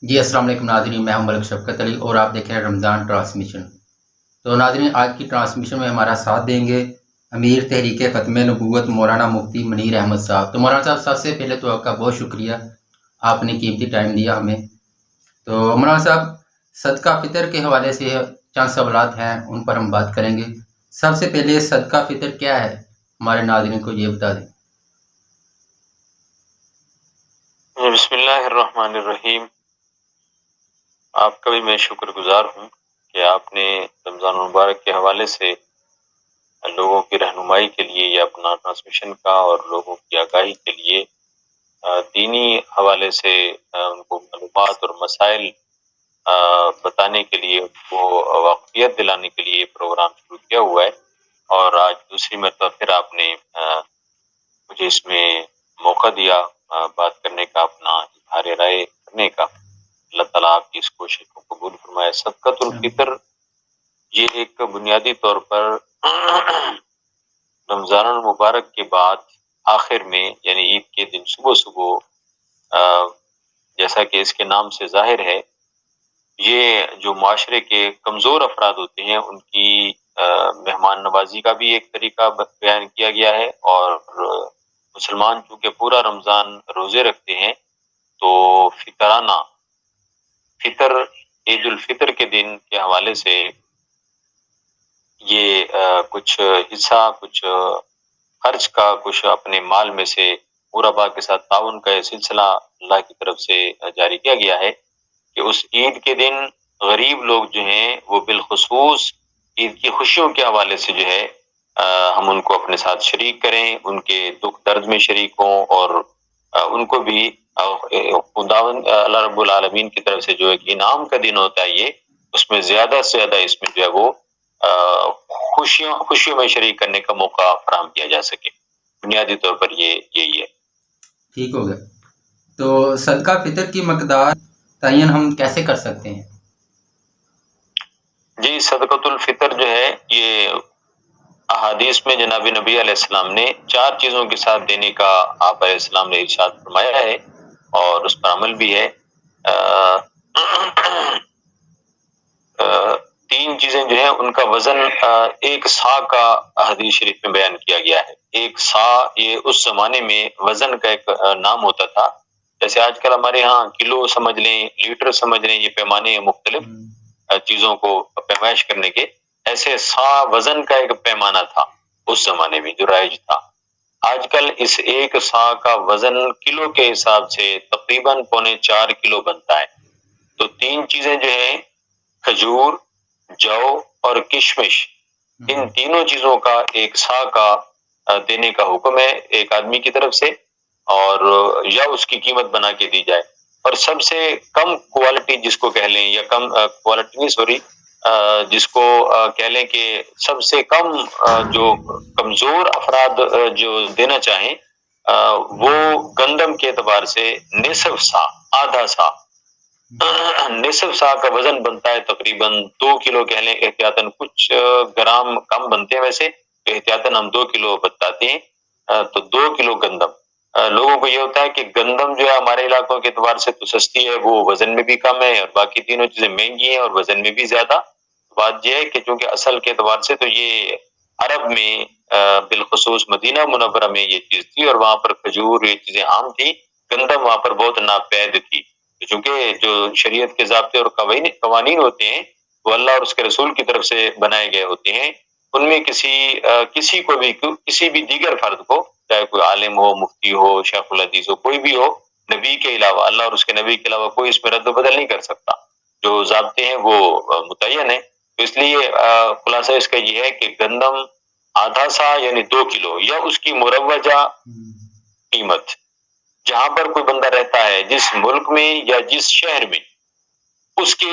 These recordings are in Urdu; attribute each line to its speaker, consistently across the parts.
Speaker 1: جی السلام علیکم ناظرین، میں ہوں ملک شفقت علی اور آپ دیکھ رہے ہیں رمضان ٹرانسمیشن۔ تو ناظرین، آج کی ٹرانسمیشن میں ہمارا ساتھ دیں گے امیر تحریک ختم نبوت مولانا مفتی منیر احمد صاحب۔ تو مولانا صاحب، سب سے پہلے تو آپ کا بہت شکریہ، آپ نے قیمتی ٹائم دیا ہمیں۔ تو مولانا صاحب، صدقہ فطر کے حوالے سے چند سوالات ہیں، ان پر ہم بات کریں گے۔ سب سے پہلے صدقہ فطر کیا ہے، ہمارے ناظرین کو یہ بتا دیں۔
Speaker 2: بسم اللہ الرحمن الرحیم۔ آپ کا بھی میں شکر گزار ہوں کہ آپ نے رمضان المبارک کے حوالے سے لوگوں کی رہنمائی کے لیے یا اپنا ٹرانسمیشن کا اور لوگوں کی آگاہی کے لیے دینی حوالے سے ان کو معلومات اور مسائل بتانے کے لیے، ان کو واقفیت دلانے کے لیے یہ پروگرام شروع کیا ہوا ہے، اور آج دوسری مرتبہ پھر آپ نے مجھے اس میں موقع دیا بات کرنے کا، اپنا اظہار رائے کرنے کا۔ اللہ تعالیٰ آپ کی اس کوشش کو قبول فرمائے۔ صدقۃ الفطر یہ ایک بنیادی طور پر رمضان المبارک کے بعد آخر میں، یعنی عید کے دن صبح صبح، جیسا کہ اس کے نام سے ظاہر ہے، یہ جو معاشرے کے کمزور افراد ہوتے ہیں ان کی مہمان نوازی کا بھی ایک طریقہ بیان کیا گیا ہے، اور مسلمان چونکہ پورا رمضان روزے رکھتے ہیں تو فطرانہ فطر عید الفطر کے دن کے حوالے سے یہ کچھ حصہ، کچھ خرچ کا، کچھ اپنے مال میں سے غرباء کے ساتھ تعاون کا یہ سلسلہ اللہ کی طرف سے جاری کیا گیا ہے کہ اس عید کے دن غریب لوگ جو ہیں وہ بالخصوص عید کی خوشیوں کے حوالے سے جو ہے ہم ان کو اپنے ساتھ شریک کریں، ان کے دکھ درد میں شریک ہوں، اور ان کو بھی خداوند اللہ رب العالمین کی طرف سے جو ایک انعام کا دن ہوتا ہے، یہ اس میں زیادہ سے زیادہ اس میں جو ہے وہ خوشیوں میں شریک کرنے کا موقع فراہم کیا جا سکے۔ بنیادی طور پر یہی ہے۔
Speaker 1: ٹھیک ہو گیا۔ تو صدقہ فطر کی مقدار تعین ہم کیسے کر سکتے ہیں؟
Speaker 2: جی، صدقۃ الفطر جو ہے یہ احادیث میں جناب نبی علیہ السلام نے 4 چیزوں کے ساتھ دینے کا آپ علیہ السلام نے ارشاد فرمایا ہے، اور اس پر عمل بھی ہے۔ 3 چیزیں جو ہیں ان کا وزن 1 سا کا حدیث شریف میں بیان کیا گیا ہے۔ 1 سا یہ اس زمانے میں وزن کا ایک نام ہوتا تھا، جیسے آج کل ہمارے ہاں کلو سمجھ لیں، لیٹر سمجھ لیں، یہ پیمانے ہیں مختلف چیزوں کو پیمائش کرنے کے، ایسے سا وزن کا ایک پیمانہ تھا اس زمانے میں جو رائج تھا۔ آج کل اس 1 سا کا وزن کلو کے حساب سے تقریباً 4.25 کلو بنتا ہے۔ تو 3 چیزیں جو ہیں، کھجور، جو اور کشمش، ان تینوں چیزوں کا 1 سا کا دینے کا حکم ہے ایک آدمی کی طرف سے، اور یا اس کی قیمت بنا کے دی جائے۔ اور سب سے کم کوالٹی جس کو کہہ لیں، یا کم کوالٹی نہیں، سوری، جس کو کہہ لیں کہ سب سے کم جو کمزور افراد جو دینا چاہیں، وہ گندم کے اعتبار سے نصف سا، آدھا سا، نصف سا کا وزن بنتا ہے، تقریباً 2 کلو کہہ لیں احتیاطاً، کچھ گرام کم بنتے ہیں ویسے، احتیاطاً ہم 2 کلو بتاتے ہیں۔ تو 2 کلو گندم، لوگوں کو یہ ہوتا ہے کہ گندم جو ہے ہمارے علاقوں کے اعتبار سے تو سستی ہے، وہ وزن میں بھی کم ہے، اور باقی تینوں چیزیں مہنگی ہیں اور وزن میں بھی زیادہ۔ بات یہ ہے کہ چونکہ اصل کے اعتبار سے تو یہ عرب میں بالخصوص مدینہ منورہ میں یہ چیز تھی، اور وہاں پر کھجور یہ چیزیں عام تھی، گندم وہاں پر بہت ناپید تھی، چونکہ جو شریعت کے ضابطے اور قوانین ہوتے ہیں وہ اللہ اور اس کے رسول کی طرف سے بنائے گئے ہوتے ہیں، ان میں کسی کو بھی، کسی بھی دیگر فرد کو، چاہے کوئی عالم ہو، مفتی ہو، شیخ الحدیث ہو، کوئی بھی ہو، نبی کے علاوہ، اللہ اور اس کے نبی کے علاوہ کوئی اس میں رد و بدل نہیں کر سکتا۔ جو ضابطے ہیں وہ متعین ہیں۔ تو اس لیے خلاصہ اس کا یہ ہے کہ گندم آدھا سا یعنی 2 کلو، یا اس کی مروجہ قیمت، جہاں پر کوئی بندہ رہتا ہے، جس ملک میں یا جس شہر میں، اس کے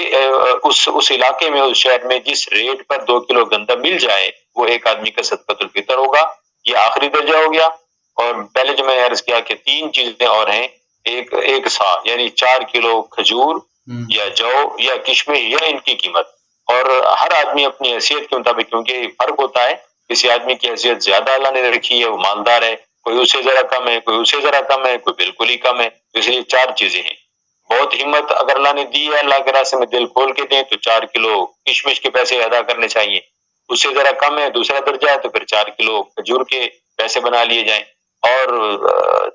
Speaker 2: اس علاقے میں، اس شہر میں جس ریٹ پر 2 کلو گندم مل جائے، وہ ایک آدمی کا صدقۃ الفطر ہوگا۔ یہ آخری درجہ ہو گیا۔ اور پہلے جو میں نے عرض کیا کہ 3 چیزیں اور ہیں، ایک سا یعنی 4 کلو کھجور یا جو یا کشمش، یا ان کی قیمت، اور ہر آدمی اپنی حیثیت کے مطابق، کیونکہ فرق ہوتا ہے، کسی آدمی کی حیثیت زیادہ اللہ نے رکھی ہے، وہ مالدار ہے، کوئی اسے ذرا کم ہے، کوئی اسے ذرا کم ہے، کوئی بالکل ہی کم ہے، تو اس لیے 4 چیزیں ہیں۔ بہت ہمت اگر اللہ نے دی ہے اللہ کے راستے میں دل کھول کے دیں تو 4 کلو کشمش کے پیسے ادا کرنے چاہیے. اس سے ذرا کم ہے دوسرا درجہ ہے تو پھر 4 کلو کھجور کے پیسے بنا لیے جائیں. اور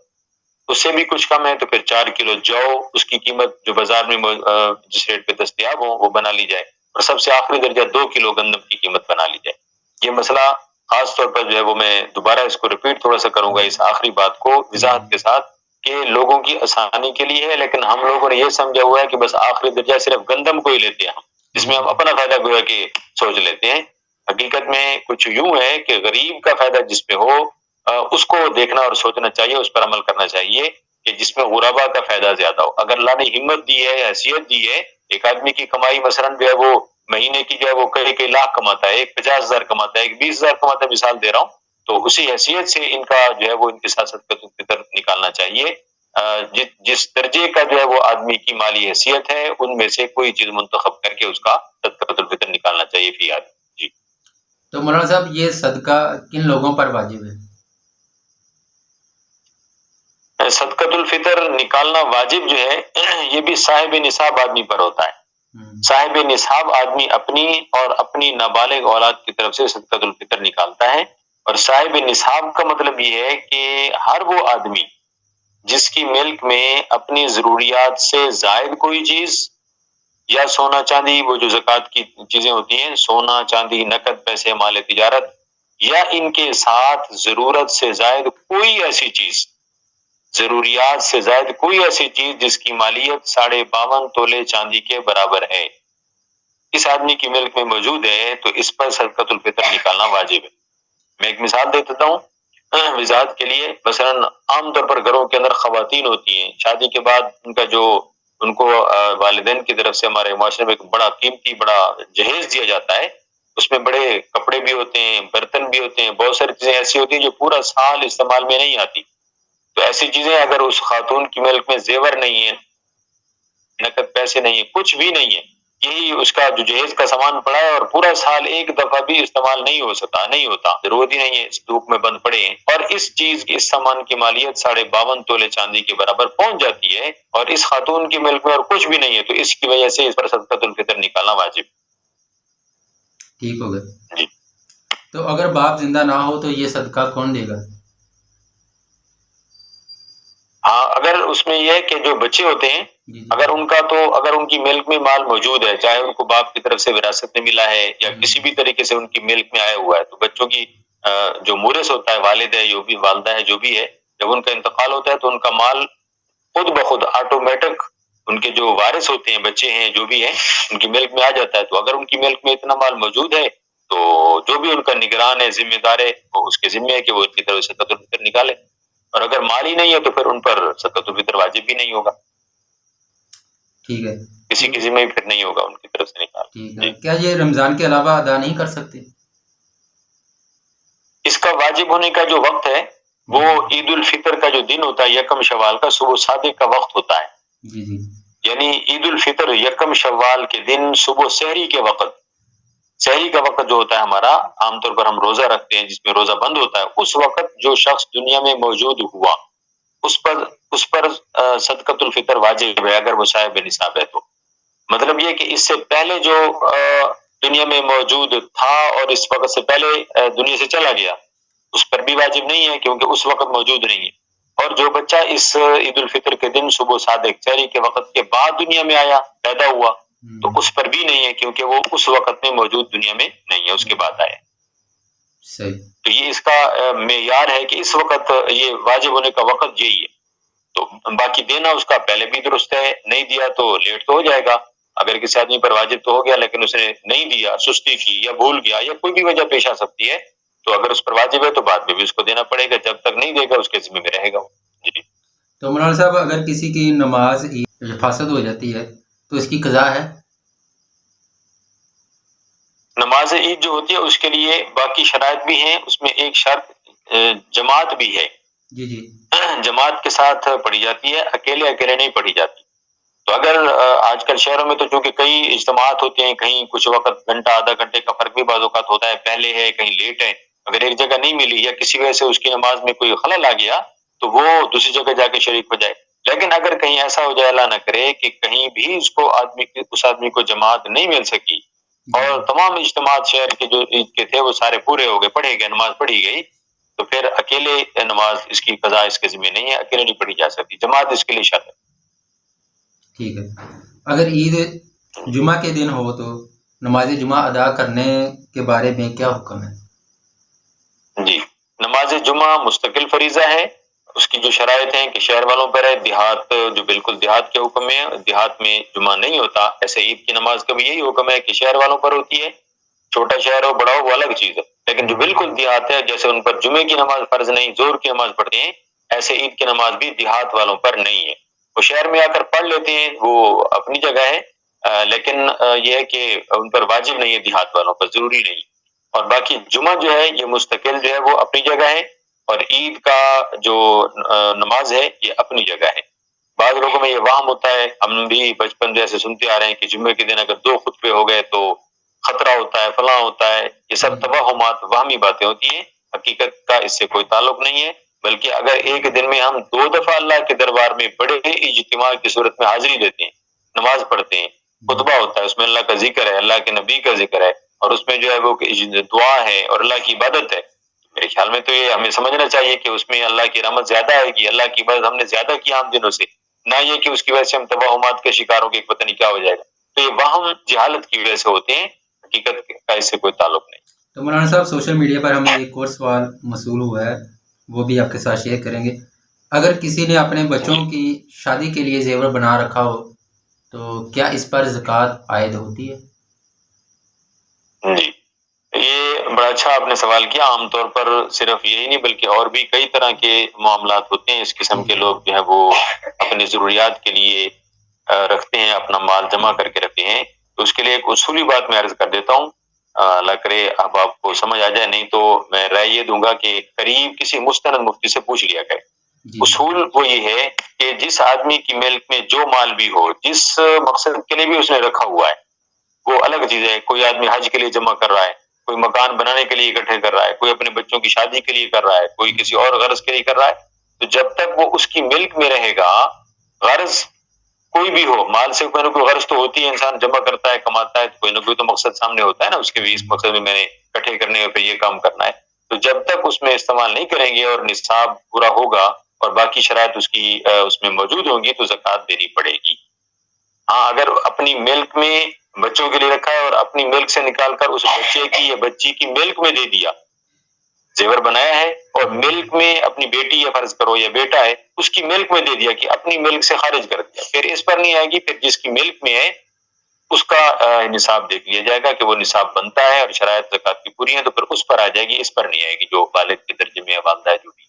Speaker 2: اس سے بھی کچھ کم ہے تو پھر 4 کلو جو اس کی قیمت جو بازار میں جس ریٹ پہ دستیاب ہو وہ بنا لی جائے. اور سب سے آخری درجہ 2 کلو گندم کی قیمت بنا لی جائے. یہ مسئلہ خاص طور پر جو ہے وہ میں دوبارہ اس کو ریپیٹ تھوڑا سا کروں گا اس آخری بات کو وضاحت کے ساتھ کہ لوگوں کی آسانی کے لیے ہے، لیکن ہم لوگوں نے یہ سمجھا ہوا ہے کہ بس آخری درجہ صرف گندم کو ہی لیتے ہیں ہم، جس میں ہم اپنا فائدہ گویا کہ سوچ لیتے ہیں. حقیقت میں کچھ یوں ہے کہ غریب کا فائدہ جس پہ ہو اس کو دیکھنا اور سوچنا چاہیے، اس پر عمل کرنا چاہیے کہ جس میں غربا کا فائدہ زیادہ ہو. اگر اللہ نے ہمت دی ہے، حیثیت دی ہے، ایک آدمی کی کمائی مثلاً جو ہے وہ مہینے کی جو ہے وہ کئی لاکھ کماتا ہے، ایک 50,000 کماتا ہے، ایک 20,000 کماتا ہے، مثال دے رہا ہوں، تو اسی حیثیت سے ان کا جو ہے وہ ان کے ساتھ صدقۃ الفطر نکالنا چاہیے. جس درجے کا جو ہے وہ آدمی کی مالی حیثیت ہے ان میں سے کوئی چیز منتخب کر کے اس کا صدقۃ الفطر نکالنا چاہیے فی آدمی. جی
Speaker 1: تو مولانا صاحب یہ صدقہ کن لوگوں پر واجب ہے؟
Speaker 2: صدقۃ الفطر نکالنا واجب جو ہے یہ بھی صاحب نصاب آدمی پر ہوتا ہے. صاحب نصاب آدمی اپنی اور اپنی نابالغ اولاد کی طرف سے صدقۃ الفطر نکالتا ہے. اور صاحب نصاب کا مطلب یہ ہے کہ ہر وہ آدمی جس کی ملک میں اپنی ضروریات سے زائد کوئی چیز یا سونا چاندی، وہ جو زکوٰۃ کی چیزیں ہوتی ہیں، سونا چاندی نقد پیسے مال تجارت، یا ان کے ساتھ ضرورت سے زائد کوئی ایسی چیز، ضروریات سے زائد کوئی ایسی چیز جس کی مالیت 52.5 تولے چاندی کے برابر ہے، اس آدمی کی ملک میں موجود ہے تو اس پر صدقۃ الفطر نکالنا واجب ہے. میں ایک مثال دے دیتا ہوں وضاحت کے لیے. مثلاً عام طور پر گھروں کے اندر خواتین ہوتی ہیں، شادی کے بعد ان کا جو ان کو والدین کی طرف سے ہمارے معاشرے میں ایک بڑا قیمتی بڑا جہیز دیا جاتا ہے. اس میں بڑے کپڑے بھی ہوتے ہیں، برتن بھی ہوتے ہیں، بہت ساری چیزیں ایسی ہوتی ہیں جو پورا سال استعمال میں نہیں آتی. تو ایسی چیزیں اگر اس خاتون کی ملک میں زیور نہیں ہے، نقد پیسے نہیں ہے، کچھ بھی نہیں ہے، یہی اس کا جو جہیز کا سامان پڑا ہے اور پورا سال ایک دفعہ بھی استعمال نہیں ہوتا، ضرورت ہی نہیں ہے، اس دھوپ میں بند پڑے ہیں، اور اس چیز کی اس سامان کی مالیت 52.5 تولے چاندی کے برابر پہنچ جاتی ہے اور اس خاتون کی ملک میں اور کچھ بھی نہیں ہے، تو اس کی وجہ سے اس پر صدقۃ الفطر نکالنا واجب.
Speaker 1: ٹھیک ہو گیا.
Speaker 2: جی
Speaker 1: تو اگر باپ زندہ نہ ہو تو یہ صدقہ کون دے گا؟
Speaker 2: ہاں، اگر اس میں یہ ہے کہ جو بچے ہوتے ہیں اگر ان کا تو اگر ان کی ملک میں مال موجود ہے، چاہے ان کو باپ کی طرف سے وراثت میں ملا ہے یا کسی بھی طریقے سے ان کی ملک میں آیا ہوا ہے، تو بچوں کی جو مورث ہوتا ہے، والد ہے جو بھی، والدہ ہے جو بھی ہے، جب ان کا انتقال ہوتا ہے تو ان کا مال خود بخود آٹومیٹک ان کے جو وارث ہوتے ہیں، بچے ہیں جو بھی ہیں، ان کی ملک میں آ جاتا ہے. تو اگر ان کی ملک میں اتنا مال موجود ہے تو جو بھی ان کا نگران ہے، ذمہ دار ہے، وہ اس کے ذمہ ہے کہ وہ ان کی طرف سے صدقۃ الفطر نکالے. اور اگر مال ہی نہیں ہے تو پھر ان پر صدقۃ الفطر واجب بھی نہیں ہوگا.
Speaker 1: ٹھیک ہے.
Speaker 2: کسی کی ذمہ پھر نہیں ہوگا ان کی طرف سے نکال.
Speaker 1: ٹھیک ہے. کیا یہ رمضان کے علاوہ ادا نہیں کر سکتے؟
Speaker 2: اس کا واجب ہونے کا جو وقت ہے وہ عید الفطر کا جو دن ہوتا ہے، یکم شوال کا صبح صادق کا وقت ہوتا ہے.
Speaker 1: جی جی.
Speaker 2: یعنی عید الفطر یکم شوال کے دن صبح سحری کے وقت، سحری کا وقت جو ہوتا ہے ہمارا، عام طور پر ہم روزہ رکھتے ہیں جس میں روزہ بند ہوتا ہے، اس وقت جو شخص دنیا میں موجود ہوا اس پر صدقۃ الفطر واجب ہے اگر وہ صاحب نصاب ہے تو. مطلب یہ کہ اس سے پہلے جو دنیا میں موجود تھا اور اس وقت سے پہلے دنیا سے چلا گیا، اس پر بھی واجب نہیں ہے کیونکہ اس وقت موجود نہیں ہے. اور جو بچہ اس عید الفطر کے دن صبح صادق سحری کے وقت کے بعد دنیا میں آیا، پیدا ہوا، تو اس پر بھی نہیں ہے کیونکہ وہ اس وقت میں موجود دنیا میں نہیں ہے، اس کے بعد آیا.
Speaker 1: صحیح.
Speaker 2: تو یہ اس کا معیار ہے کہ اس وقت یہ واجب ہونے کا وقت یہی ہے. تو باقی دینا اس کا پہلے بھی درست ہے، نہیں دیا تو لیٹ تو ہو جائے گا. اگر کسی آدمی پر واجب تو ہو گیا لیکن اس نے نہیں دیا، سستی کی یا بھول گیا یا کوئی بھی وجہ پیش آ سکتی ہے، تو اگر اس پر واجب ہے تو بعد میں بھی اس کو دینا پڑے گا، جب تک نہیں دے گا اس کے ذمہ میں رہے گا. جی.
Speaker 1: تو مولانا صاحب اگر کسی کی نماز فاسد ہو جاتی ہے تو اس کی قضا ہے؟
Speaker 2: نماز عید جو ہوتی ہے اس کے لیے باقی شرائط بھی ہیں، اس میں ایک شرط جماعت بھی ہے.
Speaker 1: جی جی.
Speaker 2: جماعت کے ساتھ پڑھی جاتی ہے، اکیلے نہیں پڑھی جاتی. تو اگر آج کل شہروں میں تو چونکہ کئی اجتماعات ہوتے ہیں، کہیں کچھ وقت گھنٹہ آدھا گھنٹے کا فرق بھی بعض اوقات ہوتا ہے، پہلے ہے کہیں لیٹ ہے، اگر ایک جگہ نہیں ملی یا کسی وجہ سے اس کی نماز میں کوئی خلل آ گیا تو وہ دوسری جگہ جا کے شریک ہو جائے. لیکن اگر کہیں ایسا ہو جائے اللہ نہ کرے کہ کہیں بھی اس آدمی کو جماعت نہیں مل سکی اور تمام اجتماعات شہر کے جو عید کے تھے وہ سارے پورے ہو گئے، پڑھے گئے، نماز پڑھی گئی، تو پھر اکیلے نماز اس کی قضا اس کے ذمہ نہیں ہے، اکیلے نہیں پڑھی جا سکتی، جماعت اس کے لیے شرط ہے۔
Speaker 1: ٹھیک ہے، اگر عید جمعہ کے دن ہو تو نماز جمعہ ادا کرنے کے بارے میں کیا حکم ہے؟
Speaker 2: جی، نماز جمعہ مستقل فریضہ ہے، اس کی جو شرائط ہیں کہ شہر والوں پر ہے، دیہات جو بالکل دیہات کے حکم میں، دیہات میں جمعہ نہیں ہوتا، ایسے عید کی نماز کا بھی یہی حکم ہے کہ شہر والوں پر ہوتی ہے، چھوٹا شہر ہو بڑا ہو وہ الگ چیز ہے، لیکن جو بالکل دیہات ہے جیسے ان پر جمعے کی نماز فرض نہیں، زور کی نماز پڑھتے ہیں، ایسے عید کی نماز بھی دیہات والوں پر نہیں ہے، وہ شہر میں آ کر پڑھ لیتے ہیں، وہ اپنی جگہ ہے، لیکن یہ ہے کہ ان پر واجب نہیں ہے، دیہات والوں پر ضروری نہیں، اور باقی جمعہ جو ہے یہ مستقل جو ہے وہ اپنی جگہ ہے، اور عید کا جو نماز ہے یہ اپنی جگہ ہے۔ بعض لوگوں میں یہ وہم ہوتا ہے، ہم بھی بچپن جیسے سنتے آ رہے ہیں کہ جمعے کے دن اگر 2 خطبے ہو گئے تو خطرہ ہوتا ہے، فلاں ہوتا ہے، یہ سب توہمات، وہمی باتیں ہوتی ہیں، حقیقت کا اس سے کوئی تعلق نہیں ہے، بلکہ اگر ایک دن میں ہم 2 دفعہ اللہ کے دربار میں بڑے اجتماع کی صورت میں حاضری دیتے ہیں، نماز پڑھتے ہیں، خطبہ ہوتا ہے، اس میں اللہ کا ذکر ہے، اللہ کے نبی کا ذکر ہے، اور اس میں جو ہے وہ دعا ہے اور اللہ کی عبادت ہے، میرے خیال میں تو یہ ہمیں سمجھنا چاہیے کہ اس میں اللہ کی رحمت زیادہ آئے گی، اللہ کی عبادت ہم نے زیادہ کی عام دنوں سے، نہ یہ کہ اس کی وجہ سے ہم توہمات کے شکار ہو کے پتہ نہیں کیا ہو جائے گا، تو یہ وہم جہالت کی وجہ سے ہوتے ہیں، حقیقت کا اس سے کوئی تعلق نہیں۔
Speaker 1: تو مولانا صاحب سوشل میڈیا پر ہمیں ایک اور سوال موصول ہوا ہے، وہ بھی آپ کے ساتھ شیئر کریں گے۔ اگر کسی نے اپنے بچوں کی شادی کے لیے زیور بنا رکھا ہو تو کیا اس پر زکوٰۃ عائد ہوتی ہے؟
Speaker 2: جی، یہ بڑا اچھا آپ نے سوال کیا۔ عام طور پر صرف یہی نہیں بلکہ اور بھی کئی طرح کے معاملات ہوتے ہیں، اس قسم کے لوگ جو ہے وہ اپنی ضروریات کے لیے رکھتے ہیں، اپنا مال جمع کر کے رکھتے ہیں، تو اس کے لیے ایک اصولی بات میں عرض کر دیتا ہوں، اللہ کرے اب آپ کو سمجھ آ جائے، نہیں تو میں رائے یہ دوں گا کہ قریب کسی مستند مفتی سے پوچھ لیا کرے۔ اصول وہ یہ ہے کہ جس آدمی کی ملک میں جو مال بھی ہو، جس مقصد کے لیے بھی اس نے رکھا ہوا ہے، وہ الگ چیز ہے، کوئی آدمی حج کے لیے جمع کر رہا ہے، کوئی مکان بنانے کے لیے اکٹھے کر رہا ہے، کوئی اپنے بچوں کی شادی کے لیے کر رہا ہے، کوئی کسی اور غرض کے لیے کر رہا ہے، تو جب تک وہ اس کی ملک میں رہے گا، غرض کوئی بھی ہو، مال سے کوئی نہ کوئی غرض تو ہوتی ہے، انسان جمع کرتا ہے، کماتا ہے، تو کوئی نہ کوئی تو مقصد سامنے ہوتا ہے نا اس کے بھی، اس مقصد میں نے اکٹھے کرنے پہ یہ کام کرنا ہے، تو جب تک اس میں استعمال نہیں کریں گے اور نصاب پورا ہوگا اور باقی شرائط اس میں موجود ہوں گی تو زکوٰۃ دینی پڑے گی۔ ہاں، اگر اپنی ملک میں بچوں کے لیے رکھا ہے اور اپنی ملک سے نکال کر اس بچے کی یا بچی کی ملک میں دے دیا، زیور بنایا ہے اور ملک میں اپنی بیٹی یا فرض کرو یا بیٹا ہے اس کی ملک میں دے دیا کہ اپنی ملک سے خارج کر دیا، پھر اس پر نہیں آئے گی، پھر جس کی ملک میں ہے اس کا نصاب دیکھ لیا جائے گا کہ وہ نصاب بنتا ہے اور شرائط زکوٰۃ کی پوری ہیں تو پھر اس پر آ جائے گی، اس پر نہیں آئے گی جو والد کے درجے میں والدہ ہے جو بھی۔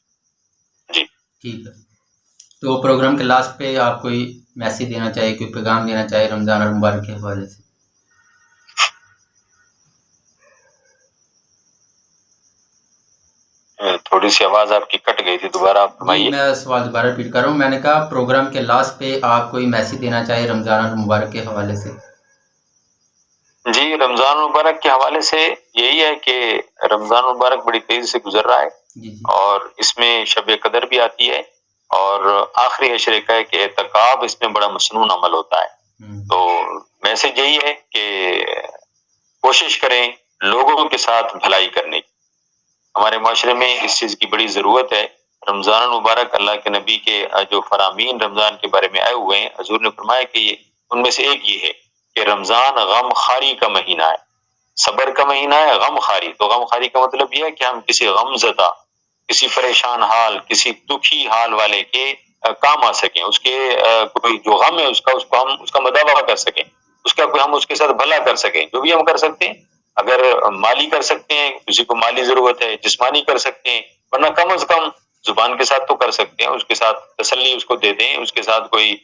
Speaker 2: جی
Speaker 1: ٹھیک ہے، تو پروگرام کے لاسٹ پہ آپ کوئی میسیج دینا چاہیے، کوئی پیغام دینا چاہیے رمضان المبارک کے حوالے سے؟
Speaker 2: تھوڑی سی آواز آپ کی کٹ گئی تھی، دوبارہ آپ فرمائیے۔
Speaker 1: میں سوال دوبارہ ریپیٹ کر رہا ہوں، میں نے کہا پروگرام کے لاسٹ پہ آپ کوئی میسیج دینا چاہیے رمضان المبارک کے حوالے سے؟
Speaker 2: جی، رمضان المبارک کے حوالے سے یہی ہے کہ رمضان المبارک بڑی تیزی سے گزر رہا ہے اور اس میں شب قدر بھی آتی ہے اور آخری عشرے کا ہے کہ اعتکاف اس میں بڑا مسنون عمل ہوتا ہے، تو میسج یہی ہے کہ کوشش کریں لوگوں کے ساتھ بھلائی کرنے کی، ہمارے معاشرے میں اس چیز کی بڑی ضرورت ہے۔ رمضان المبارک اللہ کے نبی کے جو فرامین رمضان کے بارے میں آئے ہوئے ہیں، حضور نے فرمایا کہ ان میں سے ایک یہ ہے کہ رمضان غم خاری کا مہینہ ہے، صبر کا مہینہ ہے، غم خاری، تو غم خاری کا مطلب یہ ہے کہ ہم کسی غم زدہ، کسی پریشان حال، کسی دکھی حال والے کے کام آ سکیں، اس کے کوئی جو غم ہے اس کو ہم اس کا مداوع کر سکیں، اس کا کوئی ہم اس کے ساتھ بھلا کر سکیں، جو بھی ہم کر سکتے ہیں، اگر مالی کر سکتے ہیں، کسی کو مالی ضرورت ہے، جسمانی کر سکتے ہیں، ورنہ کم از کم زبان کے ساتھ تو کر سکتے ہیں، اس کے ساتھ تسلی اس کو دے دیں، اس کے ساتھ کوئی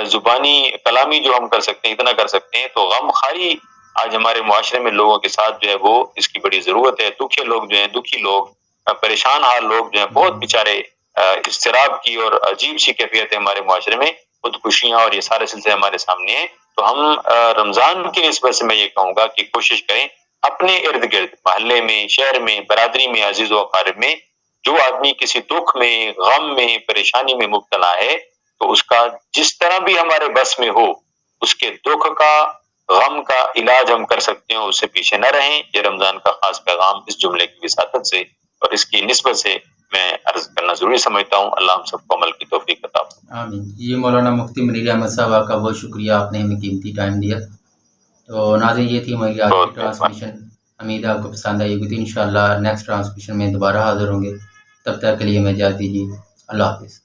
Speaker 2: زبانی کلامی جو ہم کر سکتے ہیں اتنا کر سکتے ہیں، تو غم خاری آج ہمارے معاشرے میں لوگوں کے ساتھ جو ہے وہ اس کی بڑی ضرورت ہے، دکھے لوگ جو ہیں، دکھی لوگ، پریشان حال لوگ جو ہیں، بہت بیچارے اضطراب کی اور عجیب سی کیفیت ہے ہمارے معاشرے میں، خودکشیاں اور یہ سارے سلسلے ہمارے سامنے ہیں، تو ہم رمضان کی نسبت سے میں یہ کہوں گا کہ کوشش کریں اپنے ارد گرد، محلے میں، شہر میں، برادری میں، عزیز و اقارب میں جو آدمی کسی دکھ میں، غم میں، پریشانی میں مبتلا ہے، تو اس کا جس طرح بھی ہمارے بس میں ہو اس کے دکھ کا غم کا علاج ہم کر سکتے ہیں اس سے پیچھے نہ رہیں. یہ رمضان کا خاص پیغام اس جملے کی وساطت سے اور اس کی نسبت سے میں عرض کرنا ضروری سمجھتا ہوں. اللہ ہم سب کو عمل کی توفیق عطا فرمائے.
Speaker 1: آمین. یہ مولانا مفتی منیر احمد صاحب آپ کا بہت شکریہ، آپ نے ہمیں قیمتی ٹائم دیا. تو ناظرین یہ تھی ہماری آج کی ٹرانسمیشن. امید ہے آپ کو پسند آئی ہوگی. تو انشاءاللہ نیکسٹ ٹرانسمیشن میں دوبارہ حاضر ہوں گے. تب تک کے لیے ہمیں اجازت دیجیے. اللہ حافظ.